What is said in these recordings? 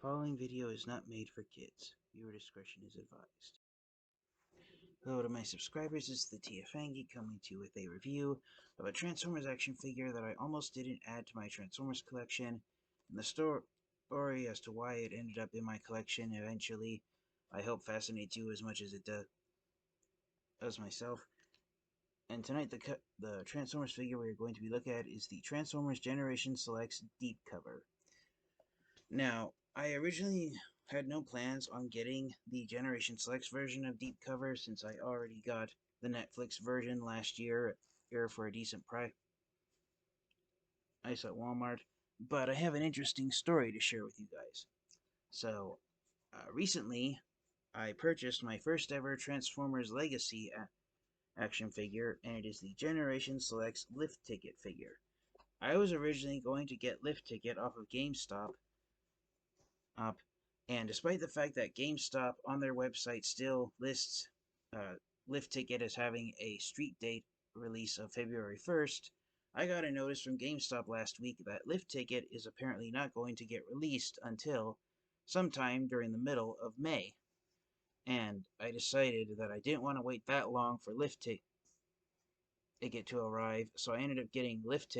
Following video is not made for kids. Viewer discretion is advised. Hello to my subscribers, it's the TFangy coming to you with a review of a Transformers action figure that I almost didn't add to my Transformers collection, and the story as to why it ended up in my collection eventually, I hope fascinates you as much as it does myself. And tonight the Transformers figure we're going to be looking at is the Transformers Generation Selects Deep Cover. Now, I originally had no plans on getting the Generation Selects version of Deep Cover since I already got the Netflix version last year for a decent price at Walmart. But I have an interesting story to share with you guys. So, recently, I purchased my first ever Transformers Legacy action figure, and it is the Generation Selects Lift Ticket figure. I was originally going to get Lift Ticket off of GameStop, and despite the fact that GameStop on their website still lists Lift Ticket as having a street date release of February 1st, I got a notice from GameStop last week that Lift Ticket is apparently not going to get released until sometime during the middle of May. And I decided that I didn't want to wait that long for Lift Ticket to arrive, so I ended up getting Lift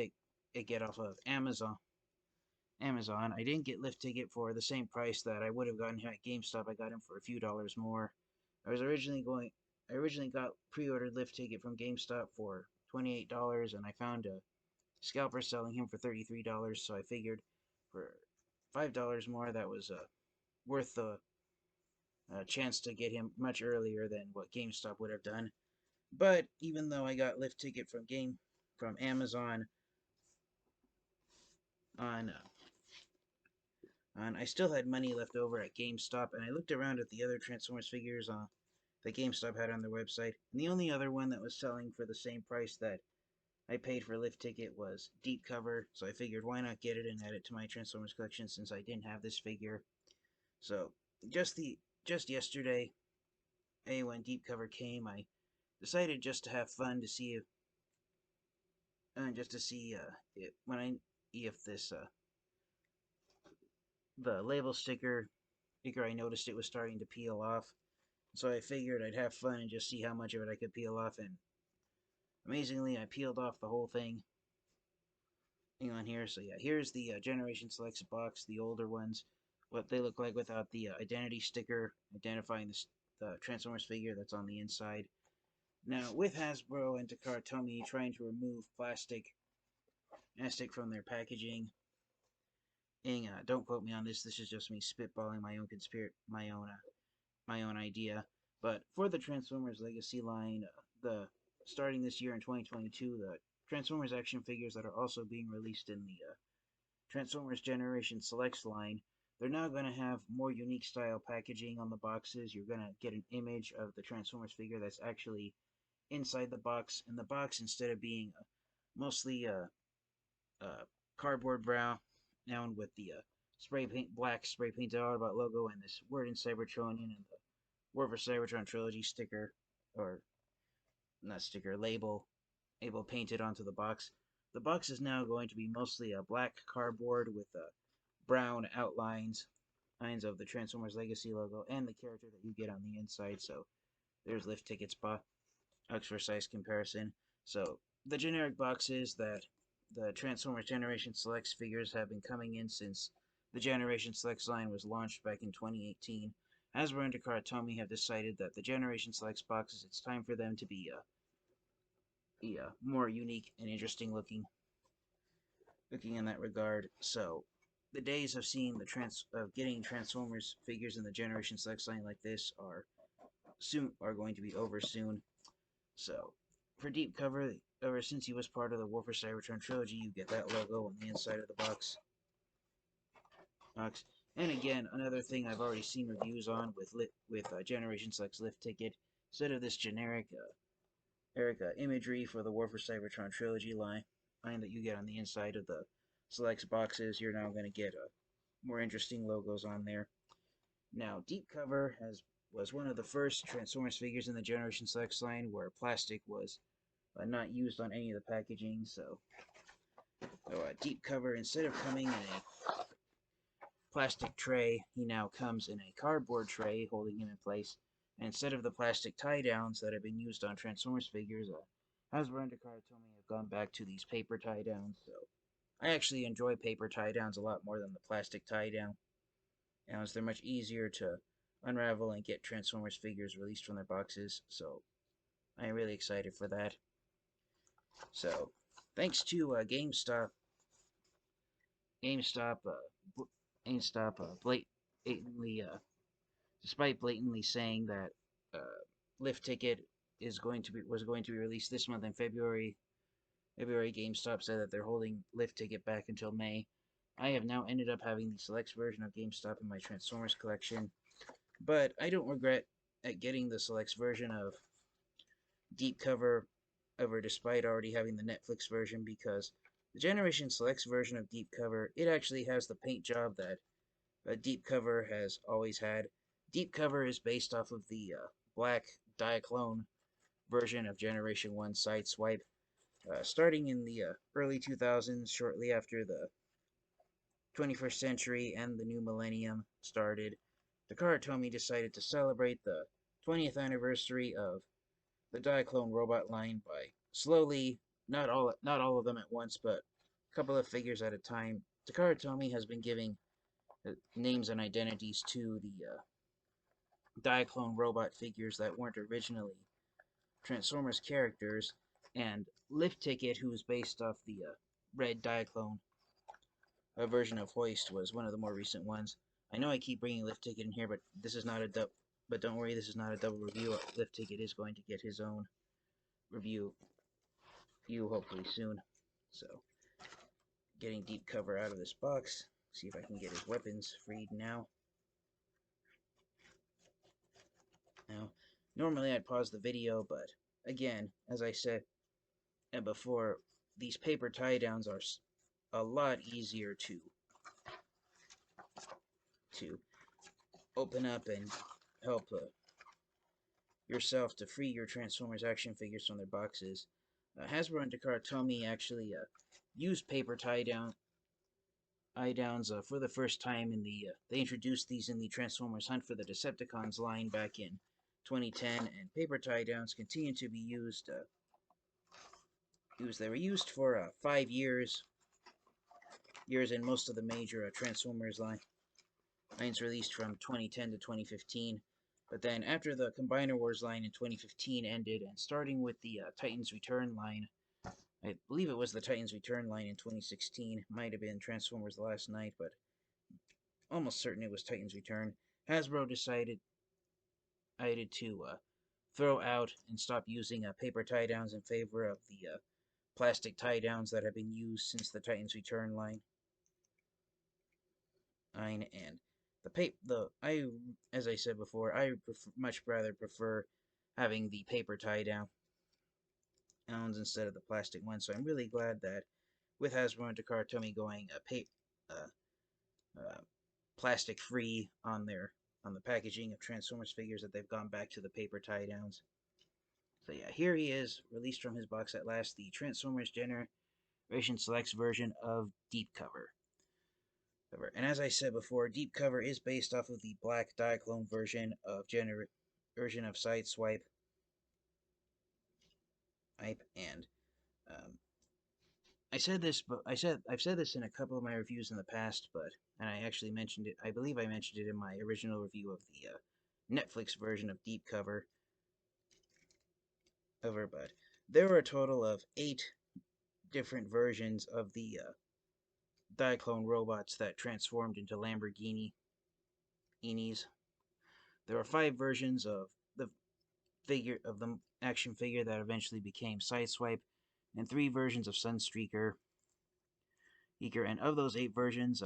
Ticket off of Amazon. I didn't get Lift Ticket for the same price that I would have gotten here at GameStop. I got him for a few dollars more. I originally got pre-ordered Lift Ticket from GameStop for $28, and I found a scalper selling him for $33. So I figured for $5 more, that was worth the chance to get him much earlier than what GameStop would have done. But even though I got Lift Ticket from Amazon on and I still had money left over at GameStop, and I looked around at the other Transformers figures that GameStop had on their website, and the only other one that was selling for the same price that I paid for Lift Ticket was Deep Cover, so I figured why not get it and add it to my Transformers collection since I didn't have this figure. So, just yesterday, when Deep Cover came, I decided just to have fun to see if this the label sticker I noticed it was starting to peel off. So I figured I'd have fun and just see how much of it I could peel off, and amazingly, I peeled off the whole thing. Hang on here. So yeah, here's the Generation Selects box, the older ones, what they look like without the identity sticker identifying the Transformers figure that's on the inside. Now, with Hasbro and Takara trying to remove plastic from their packaging, don't quote me on this. This is just me spitballing my own idea. But for the Transformers Legacy line, starting this year in 2022, the Transformers action figures that are also being released in the Transformers Generation Selects line, they're now going to have more unique style packaging on the boxes. You're going to get an image of the Transformers figure that's actually inside the box, and the box, instead of being mostly cardboard brown with the black spray painted Autobot logo and this word in Cybertronian and the War for Cybertron trilogy sticker, or not sticker, label painted onto the box. The box is now going to be mostly a black cardboard with brown lines of the Transformers Legacy logo and the character that you get on the inside. So there's Lift Ticket's box for size comparison. So the generic boxes that the Transformers Generation Selects figures have been coming in since the Generation Selects line was launched back in 2018. Hasbro and Takara have decided that the Generation Selects boxes, it's time for them to be more unique and interesting looking in that regard. So the days of seeing getting Transformers figures in the Generation Selects line like this are going to be over soon. So for Deep Cover, ever since he was part of the War for Cybertron trilogy, you get that logo on the inside of the box. And again, another thing I've already seen reviews on with Generation Selects Lift Ticket, instead of this generic imagery for the War for Cybertron trilogy line that you get on the inside of the Selects boxes, you're now going to get more interesting logos on there. Now, Deep Cover was one of the first Transformers figures in the Generation Selects line where plastic was not used on any of the packaging. So Deep Cover, instead of coming in plastic tray, he now comes in a cardboard tray holding him in place. And instead of the plastic tie downs that have been used on Transformers figures, Hasbro and Takara have gone back to these paper tie downs. So I actually enjoy paper tie downs a lot more than the plastic tie down. As they're much easier to unravel and get Transformers figures released from their boxes. So I'm really excited for that. So thanks to GameStop, blatantly, despite blatantly saying that Lift Ticket was going to be released this month in February. GameStop said that they're holding Lift Ticket back until May. I have now ended up having the Selects version of GameStop in my Transformers collection, but I don't regret at getting the Selects version of Deep Cover ever, despite already having the Netflix version, because the Generation Selects version of Deep Cover, it actually has the paint job that Deep Cover has always had. Deep Cover is based off of the black Diaclone version of Generation 1 Sideswipe. Starting in the early 2000s, shortly after the 21st century and the new millennium started, Takara Tomy decided to celebrate the 20th anniversary of the Diaclone robot line by slowly, not all of them at once, but a couple of figures at a time. Takara Tomy has been giving names and identities to the Diaclone robot figures that weren't originally Transformers characters, and Lift Ticket, who's based off the red Diaclone version of Hoist, was one of the more recent ones. I know I keep bringing Lift Ticket in here, but this is not a but don't worry, this is not a double review. Lift Ticket is going to get his own review hopefully soon. So, getting Deep Cover out of this box. See if I can get his weapons freed now. Now, normally I'd pause the video, but again, as I said before, these paper tie downs are a lot easier to open up and help yourself to free your Transformers action figures from their boxes. Hasbro and Takara Tomy actually used paper tie downs for the first time in the they introduced these in the Transformers Hunt for the Decepticons line back in 2010, and paper tie downs continue to be used. They were used for 5 years in most of the major Transformers lines released from 2010 to 2015. But then after the Combiner Wars line in 2015 ended, and starting with the Titans Return line, I believe it was the Titans Return line in 2016, might have been Transformers The Last Night, but almost certain it was Titans Return, Hasbro decided to throw out and stop using paper tie downs in favor of the plastic tie downs that have been used since the Titans Return line. And as I said before, I much rather prefer having the paper tie downs instead of the plastic ones. So I'm really glad that with Hasbro and Takara Tomy going plastic free on the packaging of Transformers figures, that they've gone back to the paper tie downs. So yeah, here he is, released from his box at last, the Transformers Generation Selects version of Deep Cover. And as I said before, Deep Cover is based off of the black Diaclone version of Sideswipe, and I've said this in a couple of my reviews in the past, and I actually mentioned it. I believe I mentioned it in my original review of the Netflix version of Deep Cover. But there were a total of 8 different versions of the Diaclone robots that transformed into Lamborghinis. There were 5 versions of the action figure that eventually became Sideswipe, and 3 versions of Sunstreaker. And of those 8 versions,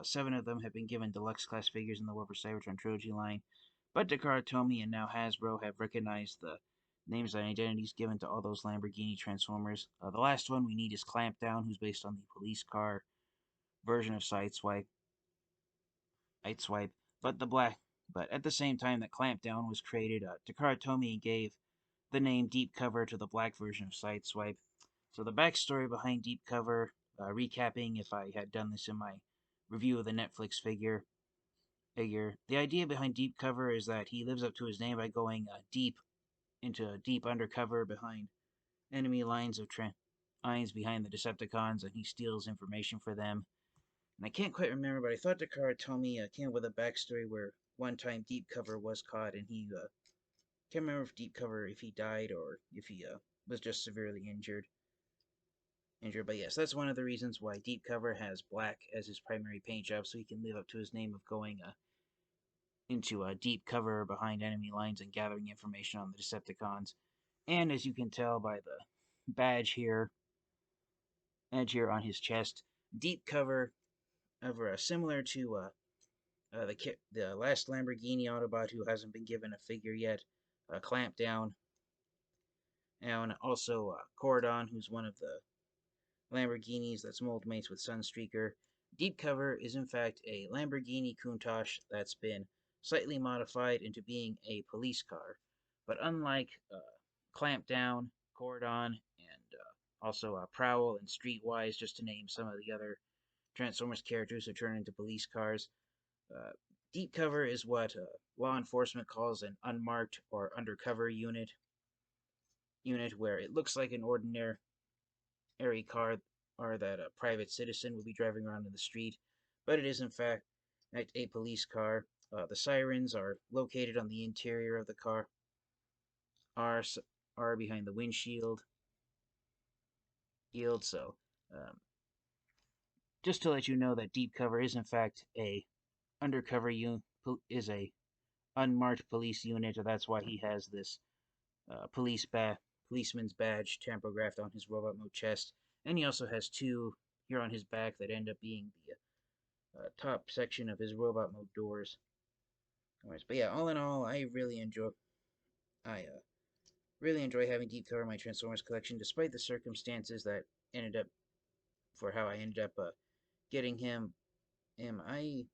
7 of them have been given deluxe class figures in the Warper Cybertron trilogy line, but Takara Tomy and now Hasbro have recognized the names and identities given to all those Lamborghini Transformers. The last one we need is Clampdown, who's based on the police car version of Sideswipe. But at the same time that Clampdown was created, Takara Tomy gave the name Deep Cover to the black version of Sideswipe. So the backstory behind Deep Cover, recapping if I had done this in my review of the Netflix figure. The idea behind Deep Cover is that he lives up to his name by going deep into a deep undercover behind enemy lines behind the Decepticons, and he steals information for them. And I can't quite remember, but I thought the card told me came with a backstory where one time Deep Cover was caught, and he can't remember if Deep Cover if he died or if he was just severely injured. But yes, that's one of the reasons why Deep Cover has black as his primary paint job, so he can live up to his name of going into a deep cover behind enemy lines and gathering information on the Decepticons. And as you can tell by the badge here on his chest, deep cover over similar to the last Lamborghini Autobot who hasn't been given a figure yet, Clamp Down, and also Cordon, who's one of the Lamborghinis that's mold mates with Sunstreaker. Deep Cover is in fact a Lamborghini Countach that's been slightly modified into being a police car. But unlike Clamp Down, Cordon, and also Prowl and Streetwise, just to name some of the other Transformers characters who turn into police cars, uh, Deep Cover is what law enforcement calls an unmarked or undercover unit where it looks like an ordinary car or that a private citizen would be driving around in the street, but it is in fact a police car. The sirens are located on the interior of the car, are are behind the windshield. So, um, just to let you know that Deep Cover is in fact a undercover is a unmarked police unit. That's why he has this policeman's badge tampographed on his robot mode chest, and he also has two here on his back that end up being the top section of his robot mode doors. Anyways, but yeah, all in all, I really enjoy having Deep Cover in my Transformers collection, despite the circumstances that ended up for how I ended up getting him. I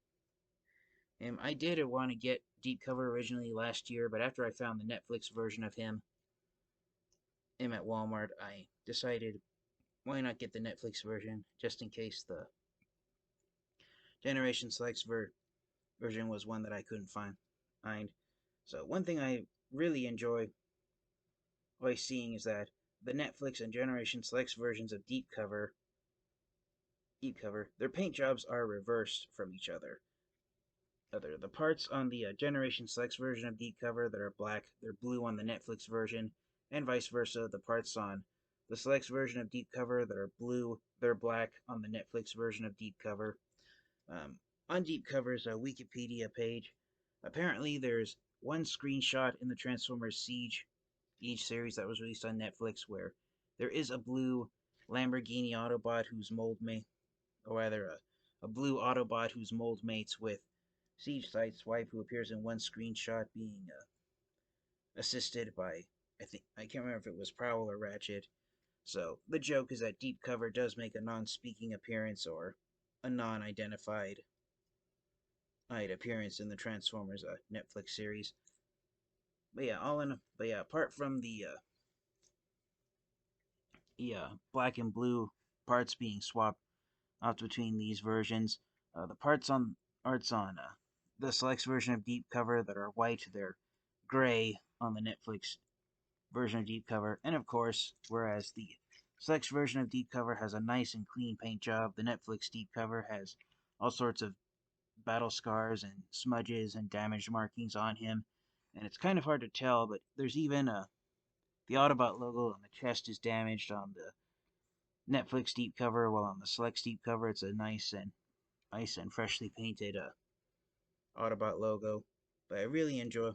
did want to get Deep Cover originally last year, but after I found the Netflix version of him at Walmart, I decided why not get the Netflix version just in case the Generation Selects version was one that I couldn't find. So one thing I really enjoy seeing is that the Netflix and Generation Selects versions of Deep Cover, their paint jobs are reversed from each other. The parts on the Generation Selects version of Deep Cover that are black, they're blue on the Netflix version, and vice versa. The parts on the Selects version of Deep Cover that are blue, they're black on the Netflix version of Deep Cover. On Deep Cover's Wikipedia page, apparently there's one screenshot in the Transformers Siege series that was released on Netflix where there is a blue Lamborghini Autobot who's mold mate, or rather a blue Autobot who's mold mates with Siege Sideswipe, who appears in one screenshot being assisted by, I can't remember if it was Prowl or Ratchet. So the joke is that Deep Cover does make a non-speaking appearance or a non-identified appearance in the Transformers Netflix series. Apart from the black and blue parts being swapped off between these versions, the arts on the Selects version of Deep Cover that are white, they're gray on the Netflix version of Deep Cover, and of course, whereas the Selects version of Deep Cover has a nice and clean paint job, the Netflix Deep Cover has all sorts of battle scars and smudges and damage markings on him, and it's kind of hard to tell, but there's even the Autobot logo on the chest is damaged on the Netflix Deep Cover, while on the Selects Deep Cover it's a nice and freshly painted Autobot logo. But I really enjoy.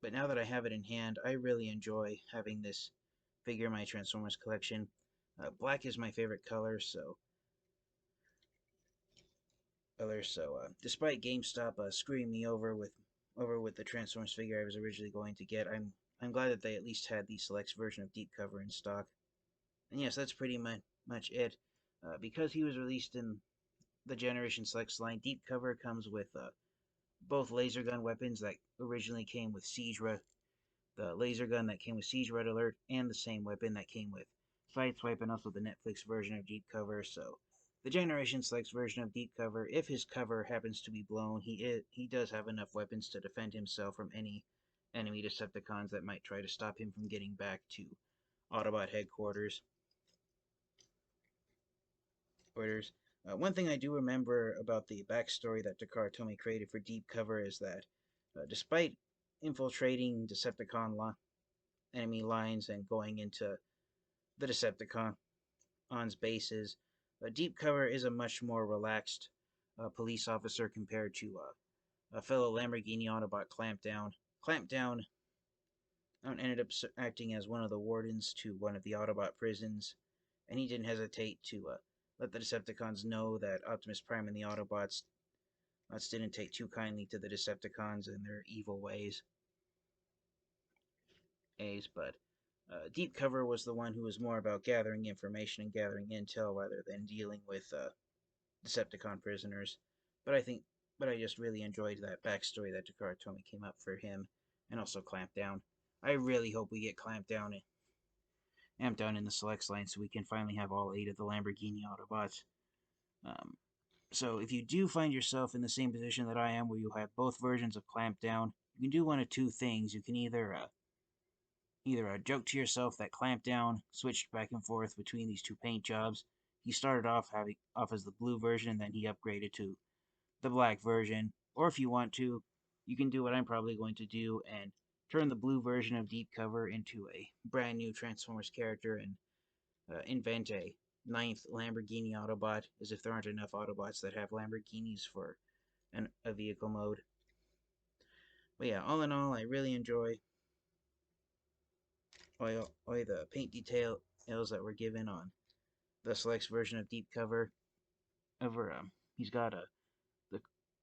But now that I have it in hand, I really enjoy having this figure in my Transformers collection. Black is my favorite color, despite GameStop screwing me over with the Transformers figure I was originally going to get, I'm glad that they at least had the Selects version of Deep Cover in stock. And yes, that's pretty much it. Because he was released in the Generation Selects line, Deep Cover comes with both laser gun weapons that originally came with the laser gun that came with Siege Red Alert, and the same weapon that came with Sideswipe and also the Netflix version of Deep Cover. So The Generation Selects version of Deep Cover, if his cover happens to be blown, he does have enough weapons to defend himself from any enemy Decepticons that might try to stop him from getting back to Autobot headquarters. One thing I do remember about the backstory that Takara Tomy created for Deep Cover is that despite infiltrating Decepticon enemy lines and going into the Decepticons' bases, Deep Cover is a much more relaxed police officer compared to a fellow Lamborghini Autobot Clampdown. Clampdown ended up acting as one of the wardens to one of the Autobot prisons, and he didn't hesitate to let the Decepticons know that Optimus Prime and the Autobots didn't take too kindly to the Decepticons and their evil ways. But Deep Cover was the one who was more about gathering information and gathering intel rather than dealing with Decepticon prisoners. But I just really enjoyed that backstory that Takara Tomy came up for him, and also Clampdown. I really hope we get Clampdown amped down in the selects line so we can finally have all 8 of the Lamborghini Autobots. So if you do find yourself in the same position that I am, where you have both versions of Clampdown, you can do one of two things. You can either joke to yourself that Clampdown switched back and forth between these two paint jobs. He started off as the blue version, and then he upgraded to the black version. Or if you want to, you can do what I'm probably going to do and turn the blue version of Deep Cover into a brand new Transformers character and invent a 9th Lamborghini Autobot, as if there aren't enough Autobots that have Lamborghinis for a vehicle mode. But yeah, all in all, I really enjoy all the paint details that were given on the Selects version of Deep Cover. He's got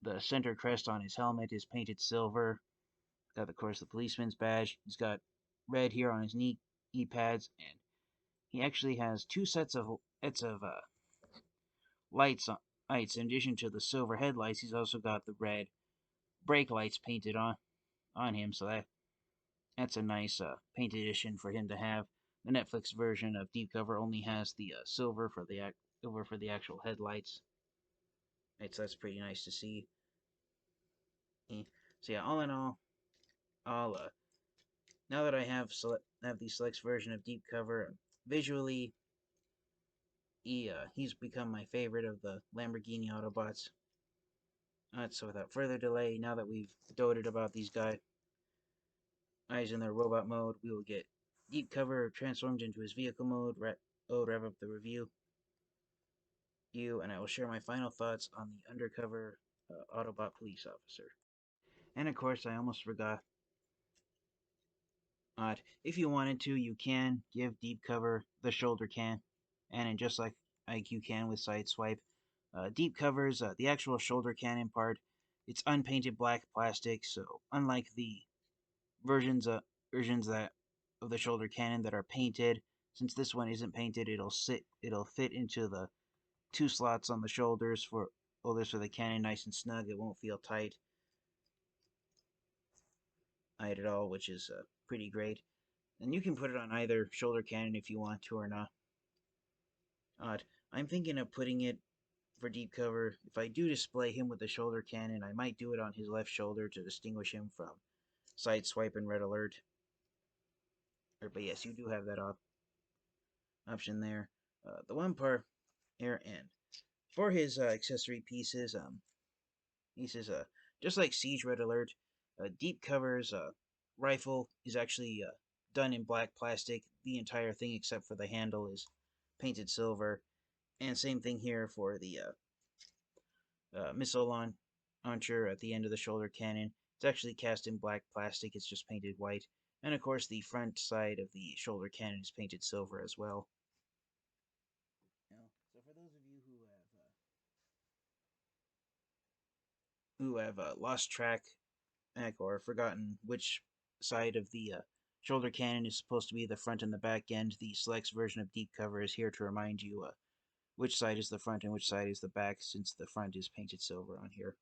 the center crest on his helmet is painted silver. Got, of course, the policeman's badge. He's got red here on his knee pads, and he actually has 2 sets of lights. In addition to the silver headlights, he's also got the red brake lights painted on him. So that's a nice paint addition for him to have. The Netflix version of Deep Cover only has the silver for the actual headlights. Right, so that's pretty nice to see. So yeah, all in all, I'll now that I have the Selects version of Deep Cover, visually, he's become my favorite of the Lamborghini Autobots. So without further delay, now that we've doted about these guys in their robot mode, we will get Deep Cover transformed into his vehicle mode. Wrap up the review. And I will share my final thoughts on the undercover Autobot police officer. And of course, I almost forgot. If you wanted to, you can give Deep Cover the shoulder can, and just like you can with Sideswipe, Deep Cover's the actual shoulder cannon part. It's unpainted black plastic, so unlike the versions that of the shoulder cannon that are painted, since this one isn't painted, it'll fit into the 2 slots on the shoulders for the cannon, nice and snug. It won't feel tight at all, which is pretty great. And you can put it on either shoulder cannon if you want to or not. I'm thinking of putting it for Deep Cover. If I do display him with the shoulder cannon, I might do it on his left shoulder to distinguish him from Sideswipe and Red Alert. But yes, you do have that option there. The one part here, and for his accessory pieces, he says, just like Siege Red Alert, Deep Cover's rifle is actually done in black plastic. The entire thing, except for the handle, is painted silver. And same thing here for the missile launcher at the end of the shoulder cannon. It's actually cast in black plastic. It's just painted white. And of course, the front side of the shoulder cannon is painted silver as well. So for those of you who have lost track or forgotten which side of the shoulder cannon is supposed to be the front and the back end, the Selects version of Deep Cover is here to remind you which side is the front and which side is the back, since the front is painted silver on here.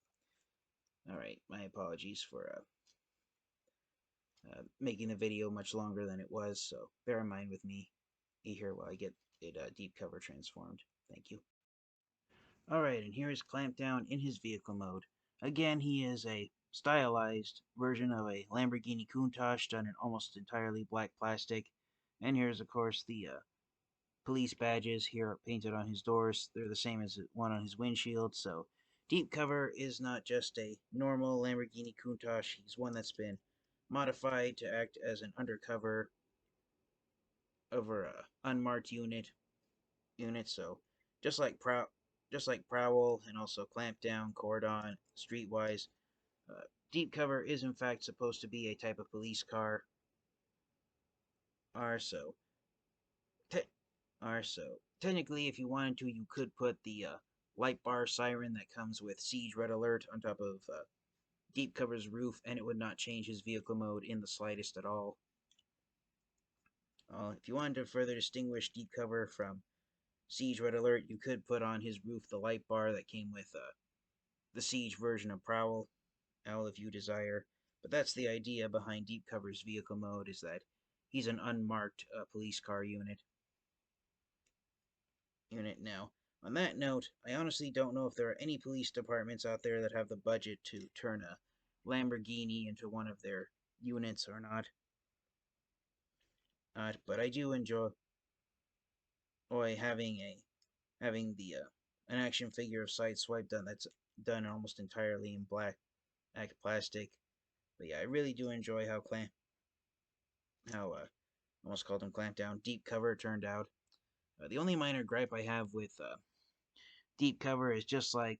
Alright, my apologies for making the video much longer than it was, so bear in mind with me here while I get it Deep Cover transformed. Thank you. Alright, and here is Clampdown in his vehicle mode. Again, he is a stylized version of a Lamborghini Countach done in almost entirely black plastic. And here's, of course, the police badges here painted on his doors. They're the same as the one on his windshield, so deep cover is not just a normal Lamborghini Countach. He's one that's been modified to act as an undercover over a unmarked unit. So just like Prowl and also Clampdown, Cordon, Streetwise, deep cover is in fact supposed to be a type of police car. Are so te- are so technically, if you wanted to, you could put the light bar siren that comes with Siege Red Alert on top of deep cover's roof, and it would not change his vehicle mode in the slightest at all. If you wanted to further distinguish deep cover from Siege Red Alert, you could put on his roof the light bar that came with the Siege version of Prowl, if you desire. But that's the idea behind Deep Cover's vehicle mode, is that he's an unmarked police car unit now. On that note, I honestly don't know if there are any police departments out there that have the budget to turn a Lamborghini into one of their units or not. But I do enjoy having the an action figure of Sideswipe done that's done almost entirely in black plastic. But yeah, I really do enjoy how almost called him Clampdown Deep Cover turned out. The only minor gripe I have with Deep Cover is just like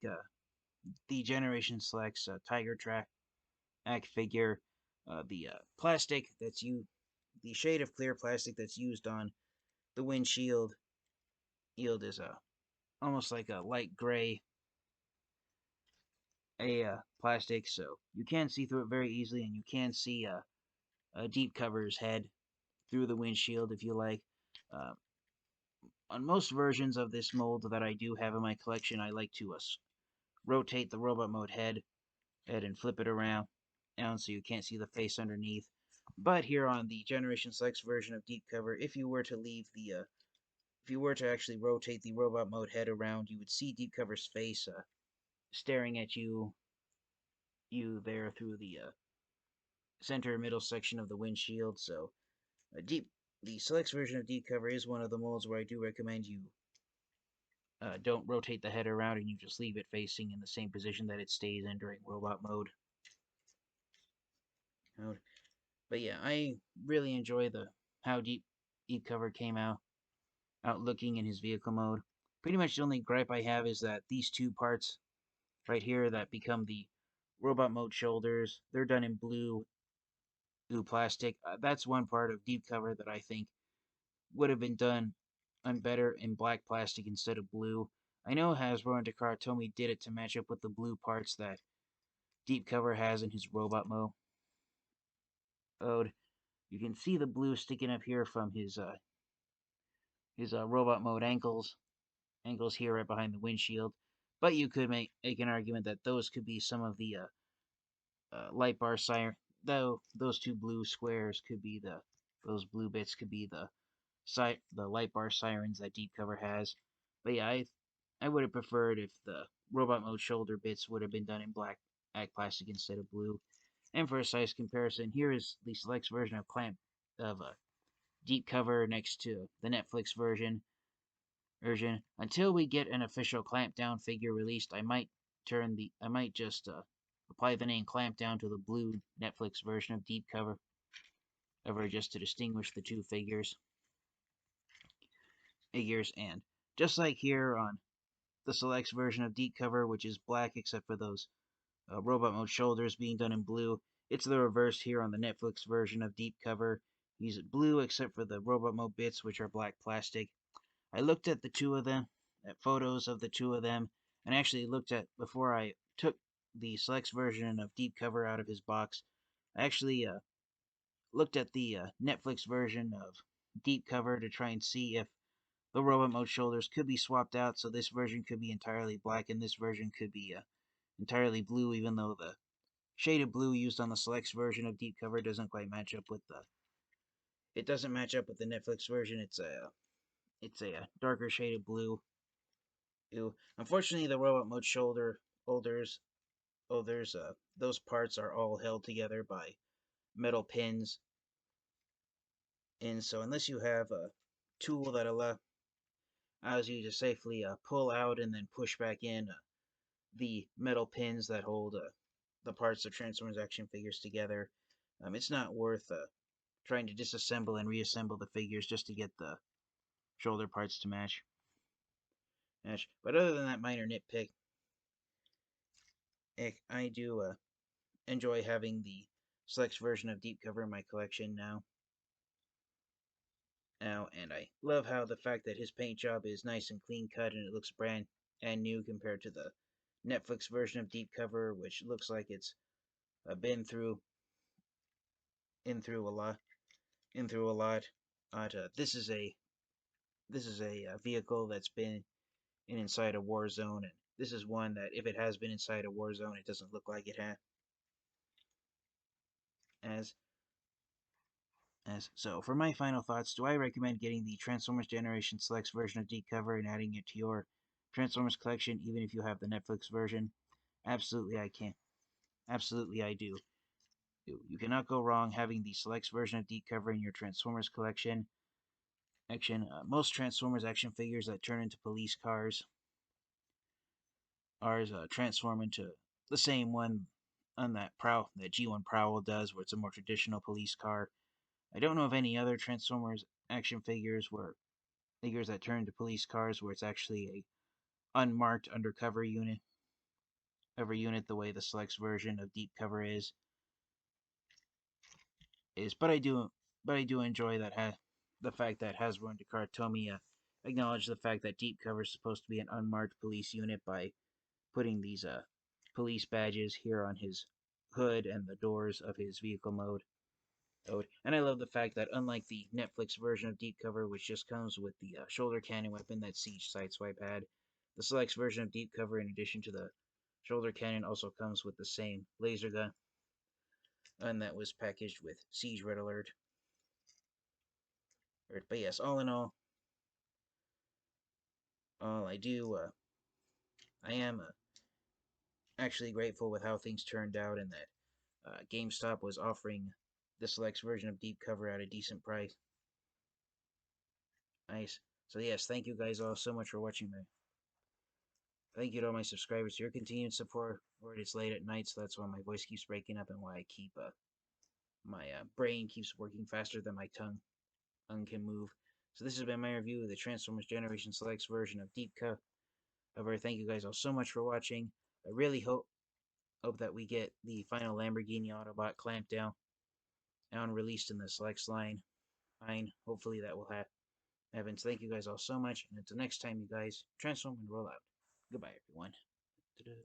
the Generation Selects Tiger Track act figure, the plastic the shade of clear plastic that's used on the windshield yield is almost like a light gray plastic, so you can see through it very easily, and you can see a Deep Cover's head through the windshield if you like. Uh, on most versions of this mold that I do have in my collection, I like to rotate the robot mode head and flip it around down so you can't see the face underneath. But here on the Generation Selects version of Deep Cover, if you were to if you were to actually rotate the robot mode head around, you would see Deep Cover's face staring at you there through the center middle section of the windshield. So the Selects version of Deep Cover is one of the molds where I do recommend you don't rotate the head around and you just leave it facing in the same position that it stays in during robot mode. But yeah, I really enjoy the how Deep Cover came out looking in his vehicle mode. Pretty much the only gripe I have is that these two parts right here that become the robot mode shoulders, they're done in blue plastic. That's one part of Deep Cover that I think would have been done better in black plastic instead of blue. I know Hasbro and Takara Tomy did it to match up with the blue parts that Deep Cover has in his robot mode. You can see the blue sticking up here from his robot mode angles here right behind the windshield. But you could make an argument that those could be some of the light bar siren. Though those two blue squares could be those blue bits could be the light bar sirens that Deep Cover has. But yeah, I would have preferred if the robot mode shoulder bits would have been done in black plastic instead of blue. And for a size comparison, here is the Selects version of Deep Cover next to the Netflix version. Until we get an official Clampdown figure released, I might just apply the name Clampdown to the blue Netflix version of Deep Cover, ever just to distinguish the two figures. And just like here on the Selects version of Deep Cover, which is black except for those robot mode shoulders being done in blue, it's the reverse here on the Netflix version of Deep Cover. He's blue except for the robot mode bits, which are black plastic. I looked at the two of them, at photos of the two of them, and actually looked at, before I took the Selects version of Deep Cover out of his box, I actually looked at the Netflix version of Deep Cover to try and see if the robot mode shoulders could be swapped out, so this version could be entirely black and this version could be entirely blue, even though the shade of blue used on the Selects version of Deep Cover doesn't quite match up with the Netflix version. It's a darker shade of blue. Unfortunately, the robot mode holders, those parts are all held together by metal pins, and so unless you have a tool that allows you to safely pull out and then push back in the metal pins that hold the parts of Transformers action figures together, it's not worth trying to disassemble and reassemble the figures just to get the shoulder parts to match. But other than that minor nitpick, I do enjoy having the Selects version of Deep Cover in my collection now, and I love how the fact that his paint job is nice and clean cut and it looks brand and new compared to the Netflix version of Deep Cover, which looks like it's been through in through a lot in through a lot. This is a vehicle that's been inside a war zone, and this is one that if it has been inside a war zone, it doesn't look like it has. As so, for my final thoughts, do I recommend getting the Transformers Generation Selects version of Deep Cover and adding it to your Transformers collection, even if you have the Netflix version? Absolutely, I can. Absolutely, I do. You cannot go wrong having the Selects version of Deep Cover in your Transformers collection. Most Transformers action figures that turn into police cars transform into the same one on that G1 Prowl does, where it's a more traditional police car. I don't know of any other Transformers action figures that turn into police cars where it's actually a unmarked undercover unit the way the Selects version of Deep Cover is. But I do enjoy the fact that Hasbro and Takara Tomy acknowledge the fact that Deep Cover is supposed to be an unmarked police unit by putting these police badges here on his hood and the doors of his vehicle mode. And I love the fact that unlike the Netflix version of Deep Cover, which just comes with the shoulder cannon weapon that Siege Sideswipe had, the Selects version of Deep Cover, in addition to the shoulder cannon, also comes with the same laser gun, and that was packaged with Siege Red Alert. But yes, all in all I am actually grateful with how things turned out, and that GameStop was offering the Selects version of Deep Cover at a decent price. Nice. So yes, thank you guys all so much for watching thank you to all my subscribers for your continued support. It's late at night, so that's why my voice keeps breaking up and why I keep my brain keeps working faster than my tongue can move. So this has been my review of the Transformers Generation Selects version of Deep Cover. Thank you guys all so much for watching. I really hope that we get the final Lamborghini Autobot clampdown released in the Selects line. Hopefully that will happen. So thank you guys all so much, and until next time, you guys transform and roll out. Goodbye, everyone.